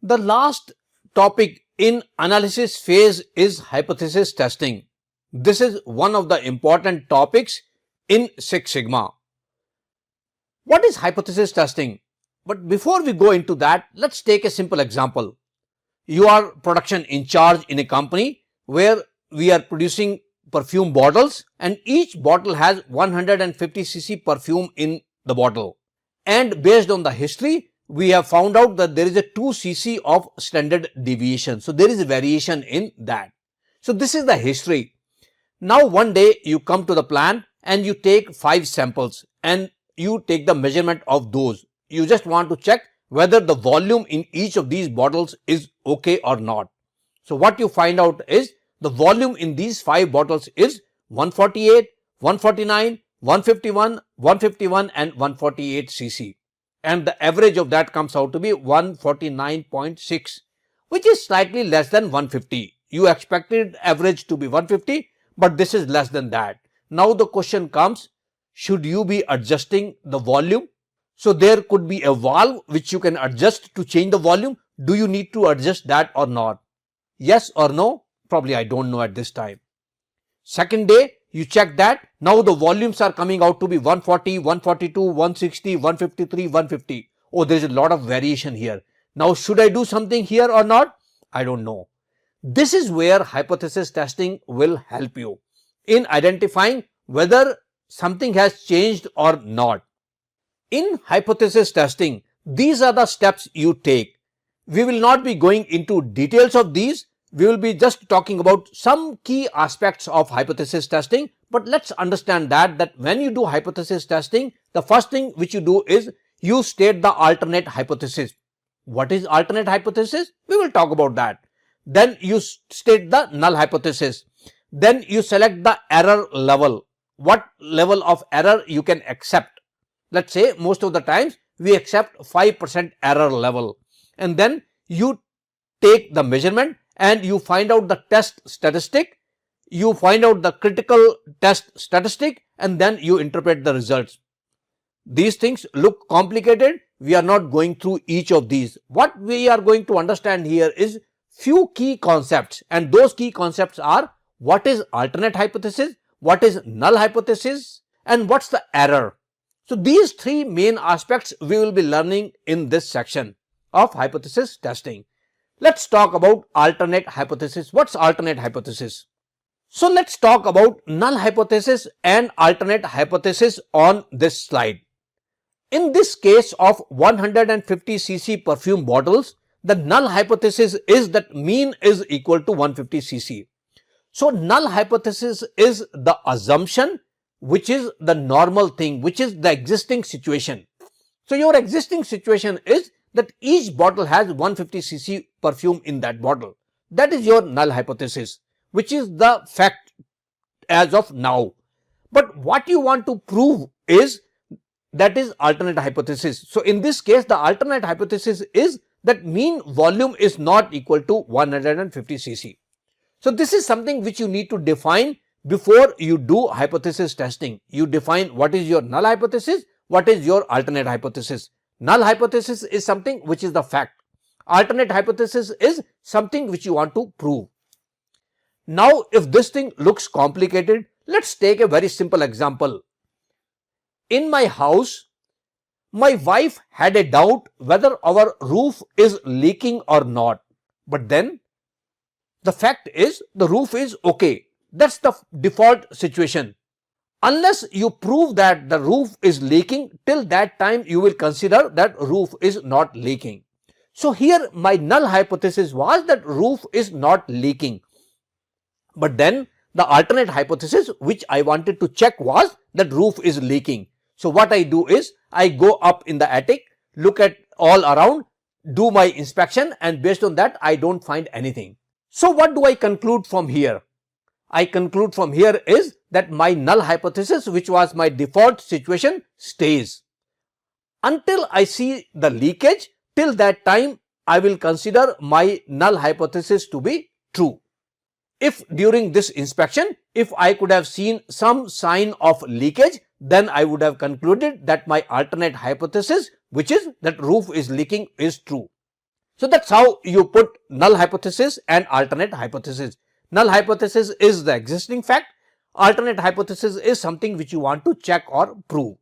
The last topic in analysis phase is hypothesis testing. This is one of the important topics in Six Sigma. What is hypothesis testing? But before we go into that, let's take a simple example. You are production in charge in a company where we are producing perfume bottles, and each bottle has 150 cc perfume in the bottle. And based on the history, we have found out that there is a 2 cc of standard deviation. So there is a variation in that. So this is the history. Now one day you come to the plant and you take 5 samples and you take the measurement of those. You just want to check whether the volume in each of these bottles is okay or not. So what you find out is the volume in these 5 bottles is 148, 149, 151, 151 and 148 cc. And the average of that comes out to be 149.6, which is slightly less than 150. You expected average to be 150, but this is less than that. Now the question comes, should you be adjusting the volume? So there could be a valve which you can adjust to change the volume. Do you need to adjust that or not? Yes or no? Probably I don't know at this time. Second day, you check that. Now the volumes are coming out to be 140, 142, 160, 153, 150. Oh, there is a lot of variation here. Now should I do something here or not? I don't know. This is where hypothesis testing will help you in identifying whether something has changed or not. In hypothesis testing, these are the steps you take. We will not be going into details of these. We will be just talking about some key aspects of hypothesis testing. But let's understand that when you do hypothesis testing, the first thing which you do is you state the alternate hypothesis. What is alternate hypothesis? We will talk about that. Then you state the null hypothesis. Then you select the error level. What level of error you can accept. Let's say most of the times we accept 5% error level. And then you take the measurement and you find out the test statistic. You find out the critical test statistic and then you interpret the results. These things look complicated. We are not going through each of these. What we are going to understand here is few key concepts, and those key concepts are what is alternate hypothesis, what is null hypothesis, and what's the error. So these 3 main aspects we will be learning in this section of hypothesis testing. Let's talk about alternate hypothesis. What's alternate hypothesis? So let's talk about null hypothesis and alternate hypothesis on this slide. In this case of 150 cc perfume bottles, the null hypothesis is that mean is equal to 150 cc. So null hypothesis is the assumption which is the normal thing, which is the existing situation. So your existing situation is that each bottle has 150 cc perfume in that bottle. That is your null hypothesis, which is the fact as of now. But what you want to prove is that is alternate hypothesis. So in this case, the alternate hypothesis is that mean volume is not equal to 150 cc. So this is something which you need to define before you do hypothesis testing. You define what is your null hypothesis, what is your alternate hypothesis. Null hypothesis is something which is the fact. Alternate hypothesis is something which you want to prove. Now, if this thing looks complicated, let's take a very simple example. In my house, my wife had a doubt whether our roof is leaking or not. But then the fact is the roof is okay. That's the default situation. Unless you prove that the roof is leaking, till that time you will consider that roof is not leaking. So here my null hypothesis was that roof is not leaking. But then the alternate hypothesis which I wanted to check was that roof is leaking. So what I do is I go up in the attic, look at all around, do my inspection, and based on that I don't find anything. So what do I conclude from here? I conclude from here is that my null hypothesis, which was my default situation, stays. Until I see the leakage, till that time I will consider my null hypothesis to be true. If during this inspection, if I could have seen some sign of leakage, then I would have concluded that my alternate hypothesis, which is that roof is leaking, is true. So that's how you put null hypothesis and alternate hypothesis. Null hypothesis is the existing fact. Alternate hypothesis is something which you want to check or prove.